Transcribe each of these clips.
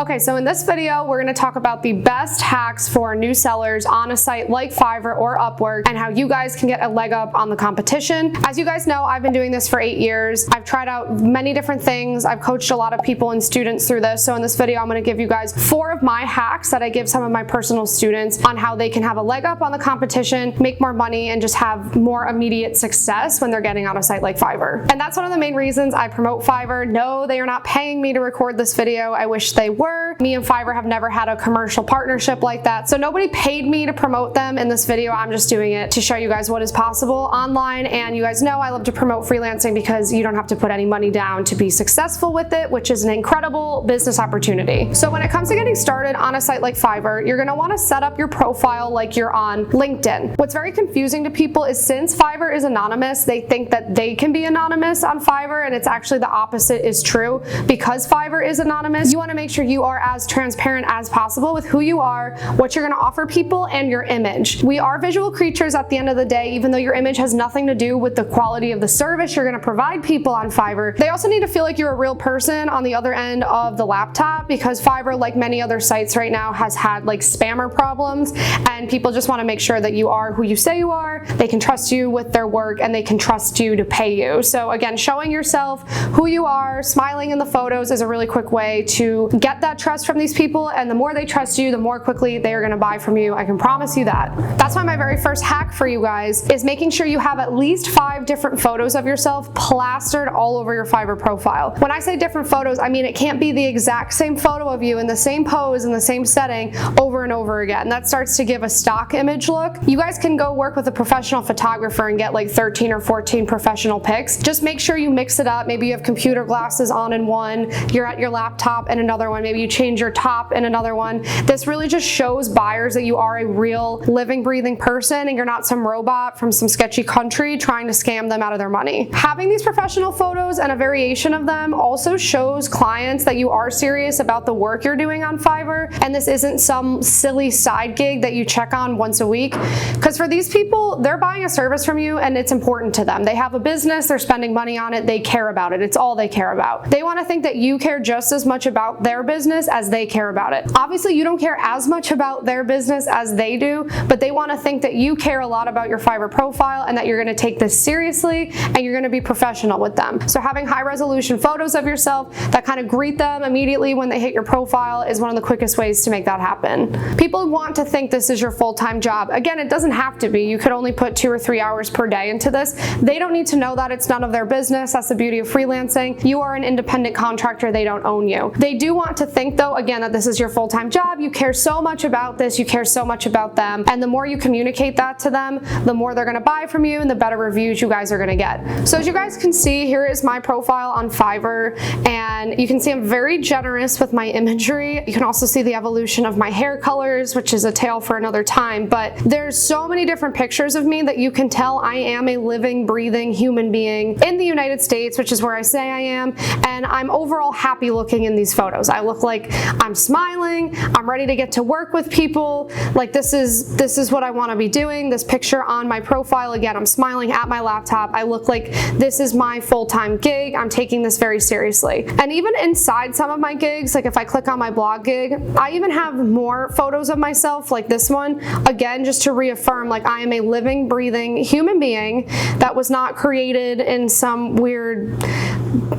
Okay, so in this video, we're gonna talk about the best hacks for new sellers on a site like Fiverr or Upwork and how you guys can get a leg up on the competition. As you guys know, I've been doing this for 8 years. I've tried out many different things. I've coached a lot of people and students through this. So in this video, I'm gonna give you guys 4 of my hacks that I give some of my personal students on how they can have a leg up on the competition, make more money, and just have more immediate success when they're getting on a site like Fiverr. And that's one of the main reasons I promote Fiverr. No, they are not paying me to record this video. I wish they were. Me and Fiverr have never had a commercial partnership like that. So nobody paid me to promote them in this video. I'm just doing it to show you guys what is possible online. And you guys know I love to promote freelancing because you don't have to put any money down to be successful with it, which is an incredible business opportunity. So when it comes to getting started on a site like Fiverr, you're gonna wanna set up your profile like you're on LinkedIn. What's very confusing to people is since Fiverr is anonymous, they think that they can be anonymous on Fiverr, and it's actually the opposite is true. Because Fiverr is anonymous, you wanna make sure you are as transparent as possible with who you are, what you're gonna offer people, and your image. We are visual creatures at the end of the day, even though your image has nothing to do with the quality of the service you're gonna provide people on Fiverr. They also need to feel like you're a real person on the other end of the laptop, because Fiverr, like many other sites right now, has had like spammer problems, and people just wanna make sure that you are who you say you are, they can trust you with their work, and they can trust you to pay you. So again, showing yourself who you are, smiling in the photos is a really quick way to get that trust from these people, and the more they trust you, the more quickly they are going to buy from you. I can promise you that. That's why my very first hack for you guys is making sure you have at least 5 different photos of yourself plastered all over your Fiverr profile. When I say different photos, I mean it can't be the exact same photo of you in the same pose in the same setting over and over again. That starts to give a stock image look. You guys can go work with a professional photographer and get like 13 or 14 professional pics. Just make sure you mix it up. Maybe you have computer glasses on in one, you're at your laptop in another one, maybe you change your top in another one. This really just shows buyers that you are a real living, breathing person and you're not some robot from some sketchy country trying to scam them out of their money. Having these professional photos and a variation of them also shows clients that you are serious about the work you're doing on Fiverr, and this isn't some silly side gig that you check on once a week. Because for these people, they're buying a service from you and it's important to them. They have a business, they're spending money on it, they care about it. It's all they care about. They want to think that you care just as much about their business as they care about it. Obviously, you don't care as much about their business as they do, but they want to think that you care a lot about your Fiverr profile and that you're going to take this seriously and you're going to be professional with them. So having high resolution photos of yourself that kind of greet them immediately when they hit your profile is one of the quickest ways to make that happen. People want to think this is your full-time job. Again, it doesn't have to be. You could only put 2 or 3 hours per day into this. They don't need to know that. It's none of their business. That's the beauty of freelancing. You are an independent contractor. They don't own you. They do want to think though, again, that this is your full-time job. You care so much about this. You care so much about them. And the more you communicate that to them, the more they're going to buy from you and the better reviews you guys are going to get. So as you guys can see, here is my profile on Fiverr, and you can see I'm very generous with my imagery. You can also see the evolution of my hair colors, which is a tale for another time, but there's so many different pictures of me that you can tell I am a living, breathing human being in the United States, which is where I say I am, and I'm overall happy looking in these photos. I look like I'm smiling, I'm ready to get to work with people. Like this is what I want to be doing. This picture on my profile, again, I'm smiling at my laptop. I look like this is my full-time gig. I'm taking this very seriously. And even inside some of my gigs, like if I click on my blog gig, I even have more photos of myself like this one, again, just to reaffirm like I am a living, breathing human being that was not created in some weird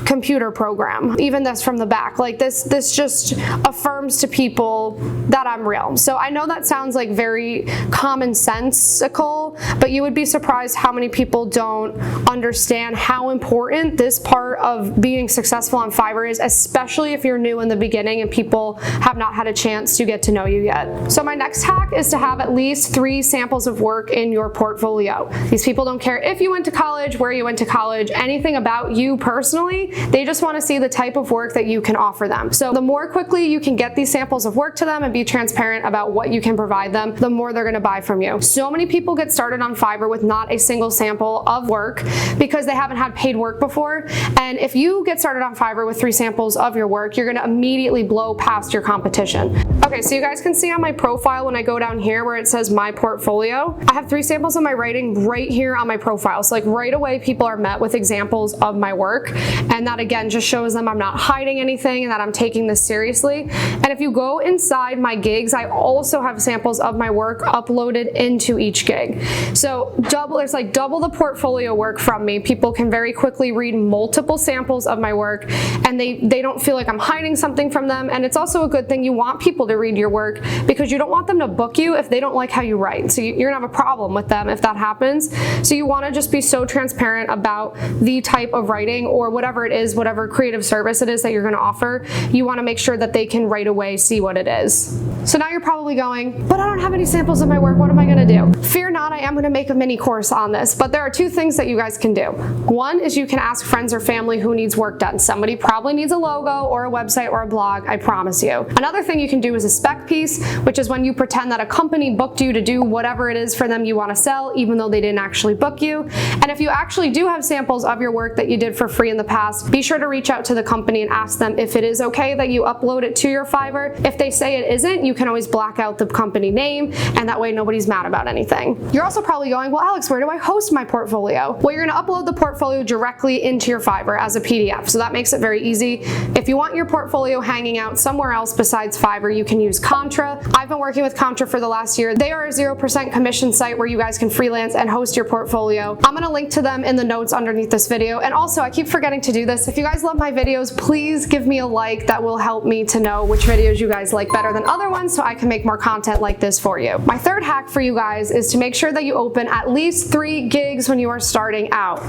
computer program. Even this from the back, like this just affirms to people that I'm real. So I know that sounds like very commonsensical, but you would be surprised how many people don't understand how important this part of being successful on Fiverr is, especially if you're new in the beginning and people have not had a chance to get to know you yet. So my next hack is to have at least 3 samples of work in your portfolio. These people don't care if you went to college, where you went to college, anything about you personally. They just want to see the type of work that you can offer them. So the more quickly you can get these samples of work to them and be transparent about what you can provide them, the more they're going to buy from you. So many people get started on Fiverr with not a single sample of work because they haven't had paid work before. And if you get started on Fiverr with 3 samples of your work, you're going to immediately blow past your competition. Okay, so you guys can see on my profile when I go down here where it says my portfolio, I have 3 samples of my writing right here on my profile. So like right away people are met with examples of my work, and that again just shows them I'm not hiding anything and that I'm taking this seriously. And if you go inside my gigs, I also have samples of my work uploaded into each gig. So there's like double the portfolio work from me. People can very quickly read multiple samples of my work, and they don't feel like I'm hiding something from them. And it's also a good thing. You want people to read your work because you don't want them to book you if they don't like how you write. So you're gonna have a problem with them if that happens. So you wanna just be so transparent about the type of writing or whatever it is, whatever creative service it is that you're gonna offer. You wanna make sure that they can right away see what it is. So now you're probably going, but I don't have any samples of my work, what am I gonna do? Fear not, I am gonna make a mini course on this, but there are two things that you guys can do. One is you can ask friends or family who needs work done. Somebody probably needs a logo or a website or a blog, I promise you. Another thing you can do is a spec piece, which is when you pretend that a company booked you to do whatever it is for them you wanna sell, even though they didn't actually book you. And if you actually do have samples of your work that you did for free in the past, be sure to reach out to the company and ask them if it is okay that you upload it to your Fiverr. If they say it isn't, you can always black out the company name, and that way nobody's mad about anything. You're also probably going, well, Alex, where do I host my portfolio? Well, you're gonna upload the portfolio directly into your Fiverr as a PDF, so that makes it very easy. If you want your portfolio hanging out somewhere else besides Fiverr, you can use Contra. I've been working with Contra for the last year. They are a 0% commission site where you guys can freelance and host your portfolio. I'm gonna link to them in the notes underneath this video. And also, I keep forgetting to do this. If you guys love my videos, please give me a like. That will help me to know which videos you guys like better than other ones so I can make more content like this for you. My third hack for you guys is to make sure that you open at least 3 gigs when you are starting out.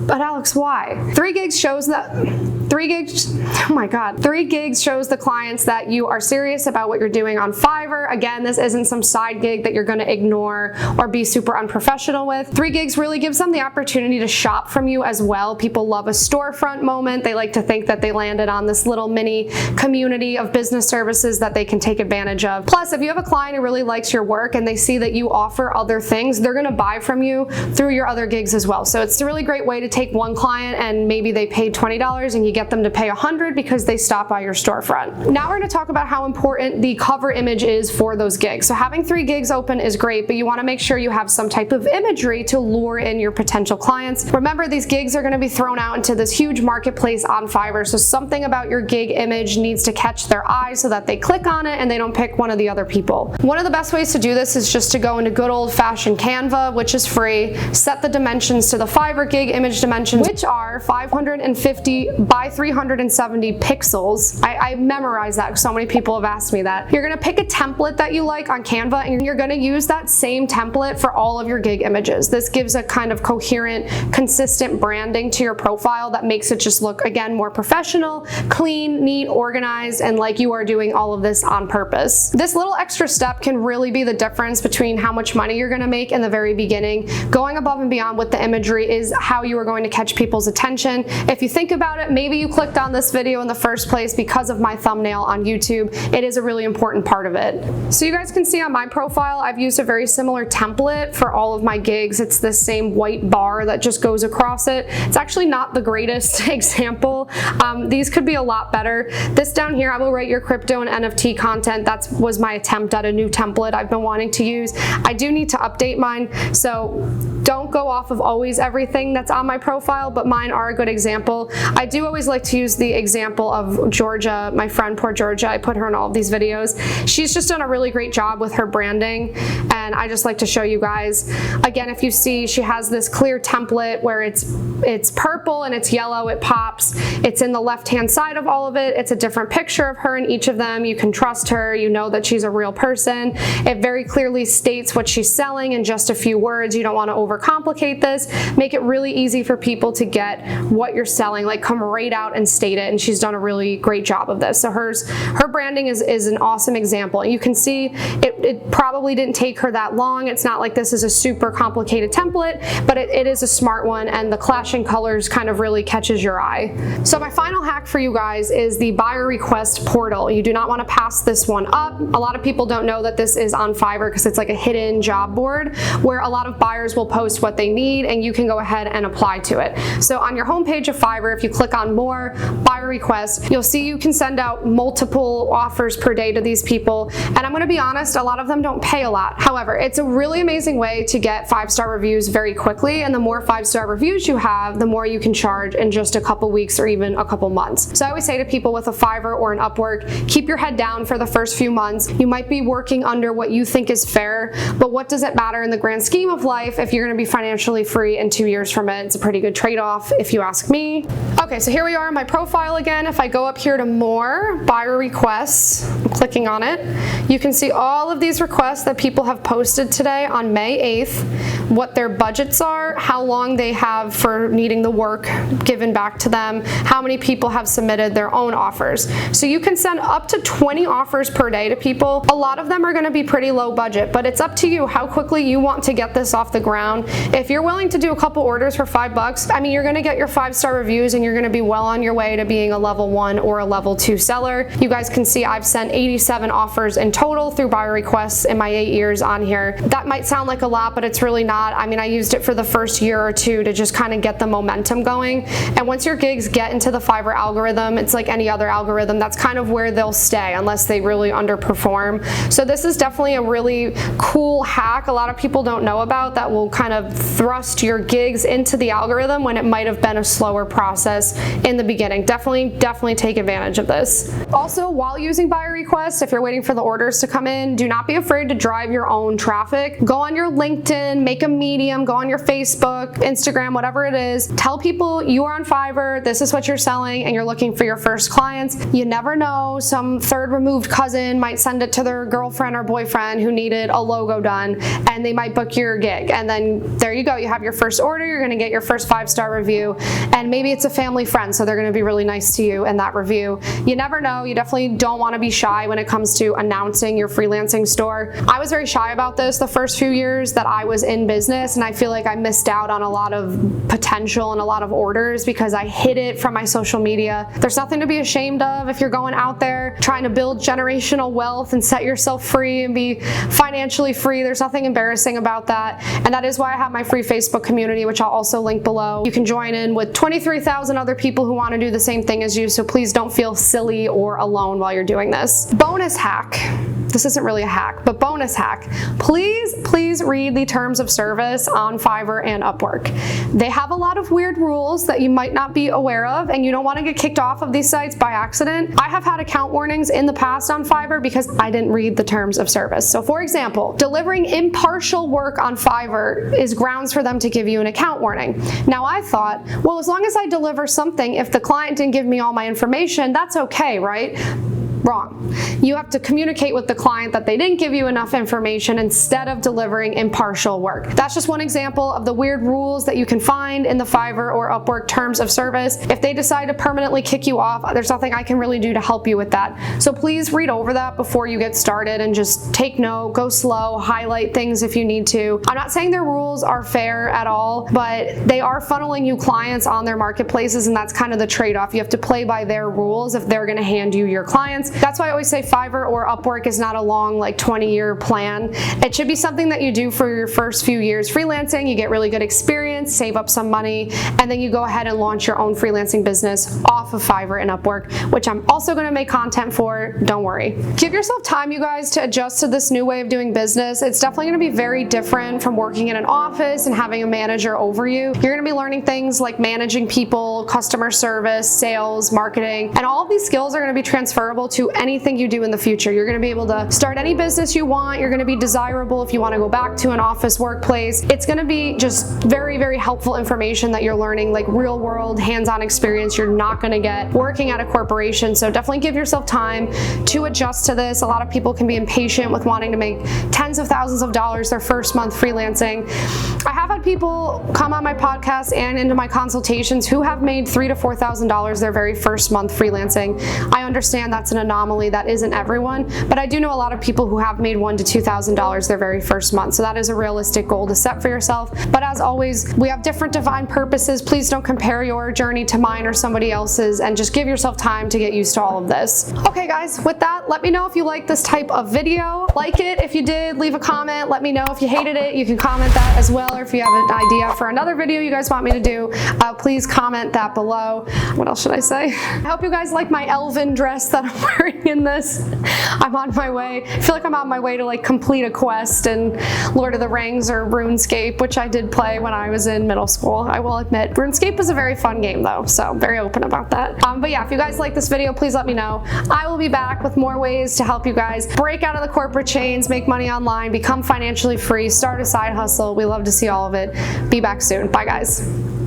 But Alex, why? 3 gigs shows that, 3 gigs, oh my God, 3 gigs shows the clients that you are serious about what you're doing on Fiverr. Again, this isn't some side gig that you're gonna ignore or be super unprofessional with. 3 gigs really gives them the opportunity to shop from you as well. People love a storefront moment. They like to think that they landed on this little mini community of business services that they can take advantage of. Plus, if you have a client who really likes your work and they see that you offer other things, they're gonna buy from you through your other gigs as well. So it's a really great way to take one client and maybe they paid $20 and you get them to pay $100 because they stop by your storefront. Now we're gonna talk about how important the cover image is for those gigs. So having 3 gigs open is great, but you wanna make sure you have some type of imagery to lure in your potential clients. Remember, these gigs are gonna be thrown out into this huge marketplace on Fiverr, so something about your gig image needs to catch their eye so that they click on it and they don't pick one of the other people. One of the best ways to do this is just to go into good old-fashioned Canva, which is free, set the dimensions to the Fiverr gig image dimensions, which are 550 by 370 pixels. I memorized that because so many people have asked me that. You're gonna pick a template that you like on Canva and you're gonna use that same template for all of your gig images. This gives a kind of coherent, consistent branding to your profile that makes it just look, again, more professional, clean, neat, organized, and like you are doing all of this on purpose. This little extra step can really be the difference between how much money you're gonna make in the very beginning. Going above and beyond with the imagery is how you are going to catch people's attention. If you think about it, maybe you clicked on this video in the first place because of my thumbnail on YouTube. It is a really important part of it. So you guys can see on my profile, I've used a very similar template for all of my gigs. It's this same white bar that just goes across it. It's actually not the greatest example. These could be a lot better. This down here, I will write your crypto and NFT content. That was my attempt at a new template I've been wanting to use. I do need to update mine, so don't go off of always everything that's on my profile, but mine are a good example. I do always like to use the example of Georgia, my friend, poor Georgia. I put her in all of these videos. She's just done a really great job with her branding, and I just like to show you guys. Again, if you see, she has this clear template where it's purple and it's yellow, it pops. It's in the left-hand side of all of it. It's a different picture of her in each of them. You can trust her. You know that she's a real person. It very clearly states what she's selling in just a few words. You don't want to overcomplicate this. Make it really easy for people to get what you're selling, like come right out and state it, and she's done a really great job of this. So her branding is an awesome example. And you can see it probably didn't take her that long. It's not like this is a super complicated template, but it is a smart one, and the clashing colors kind of really catches your eye. So my final hack for you guys is the buyer request portal. You do not want to pass this one up. A lot of people don't know that this is on Fiverr because it's like a hidden job board where a lot of buyers will post what they need and you can go ahead and apply to it. So on your homepage of Fiverr, if you click on more, buy a request, you'll see you can send out multiple offers per day to these people. And I'm gonna be honest, a lot of them don't pay a lot. However, it's a really amazing way to get 5-star reviews very quickly. And the more 5-star reviews you have, the more you can charge in just a couple weeks or even a couple months. So I always say to people with a Fiverr or an Upwork, keep your head down for the first few months. You might be working under what you think is fair, but what does it matter in the grand scheme of life if you're gonna be financially free in 2 years from it? It's a pretty good trade-off if you ask me. Okay, so here we are on my profile again. If I go up here to more, buyer requests, I'm clicking on it, you can see all of these requests that people have posted today on May 8th, what their budgets are, how long they have for needing the work given back to them, how many people have submitted their own offers. So you can send up to 20 offers per day to people. A lot of them are gonna be pretty low budget, but it's up to you how quickly you want to get this off the ground. If you're willing to do a couple orders for $5, I mean, you're gonna get your 5-star reviews and you're gonna be well on your way to being a level 1 or a level 2 seller. You guys can see I've sent 87 offers in total through buyer requests in my 8 years on here. That might sound like a lot, but it's really not. I mean, I used it for the first year or two to just kind of get the momentum going. And once your gigs get into the Fiverr algorithm, it's like any other algorithm, that's kind of where they'll stay unless they really underperform. So this is definitely a really cool hack a lot of people don't know about that will kind of thrust your gigs into the algorithm when it might have been a slower process in the beginning. Definitely take advantage of this. Also, while using buyer requests, if you're waiting for the orders to come in, do not be afraid to drive your own traffic. Go on your LinkedIn, make a Medium, go on your Facebook, Instagram, whatever it is. Tell people you are on Fiverr, this is what you're selling, and you're looking for your first clients. You never know, some third removed cousin might send it to their girlfriend or boyfriend who needed a logo done, and they might book your gig. And then there you go, you have your first order, you're gonna get your first 5-star review, and maybe it's a family friend, so they're gonna be really nice to you in that review. You never know, you definitely don't wanna be shy when it comes to announcing your freelancing store. I was very shy about this the first few years that I was in business, and I feel like I missed out on a lot of potential and a lot of orders because I hid it from my social media. There's nothing to be ashamed of if you're going out there trying to build generational wealth and set yourself free and be financially free. There's nothing embarrassing about that. And that is why I have my free Facebook community, which I'll also link below. You can join in with 23,000 other people who want to do the same thing as you, so please don't feel silly or alone while you're doing this. Bonus hack. This isn't really a hack, but bonus hack. Please read the terms of service on Fiverr and Upwork. They have a lot of weird rules that you might not be aware of, and you don't want to get kicked off of these sites by accident. I have had account warnings in the past on Fiverr because I didn't read the terms of service. So for example, delivering impartial work on Fiverr is grounds for them to give you an account warning. Now I thought, well, as long as I deliver something, if the client didn't give me all my information, that's okay, right? Wrong. You have to communicate with the client that they didn't give you enough information instead of delivering impartial work. That's just one example of the weird rules that you can find in the Fiverr or Upwork terms of service. If they decide to permanently kick you off, there's nothing I can really do to help you with that. So please read over that before you get started and just take note, go slow, highlight things if you need to. I'm not saying their rules are fair at all, but they are funneling you clients on their marketplaces, and that's kind of the trade-off. You have to play by their rules if they're gonna hand you your clients. That's why I always say Fiverr or Upwork is not a long, like 20-year plan. It should be something that you do for your first few years freelancing. You get really good experience, save up some money, and then you go ahead and launch your own freelancing business off of Fiverr and Upwork, which I'm also gonna make content for, don't worry. Give yourself time, you guys, to adjust to this new way of doing business. It's definitely gonna be very different from working in an office and having a manager over you. You're gonna be learning things like managing people, customer service, sales, marketing, and all of these skills are gonna be transferable to anything you do in the future. You're gonna be able to start any business you want. You're gonna be desirable if you wanna go back to an office workplace. It's gonna be just very, very helpful information that you're learning, like real world, hands-on experience you're not gonna get working at a corporation. So definitely give yourself time to adjust to this. A lot of people can be impatient with wanting to make tens of thousands of dollars their first month freelancing. I have had people come on my podcast and into my consultations who have made $3,000 to $4,000 their very first month freelancing. I understand that's an anomaly, that isn't everyone, but I do know a lot of people who have made $1,000 to $2,000 their very first month. So that is a realistic goal to set for yourself. But as always, we have different divine purposes. Please don't compare your journey to mine or somebody else's, and just give yourself time to get used to all of this. Okay guys, with that, let me know if you like this type of video. Like it if you did, leave a comment. Let me know if you hated it. You can comment that as well. seller. If you have an idea for another video you guys want me to do, please comment that below. What else should I say? I hope you guys like my elven dress that I'm wearing in this. I'm on my way. I feel like I'm on my way to like complete a quest in Lord of the Rings or RuneScape, which I did play when I was in middle school. I will admit, RuneScape was a very fun game though, so I'm very open about that. But yeah, if you guys like this video, please let me know. I will be back with more ways to help you guys break out of the corporate chains, make money online, become financially free, start a side hustle. We love to see all of it. Be back soon. Bye guys.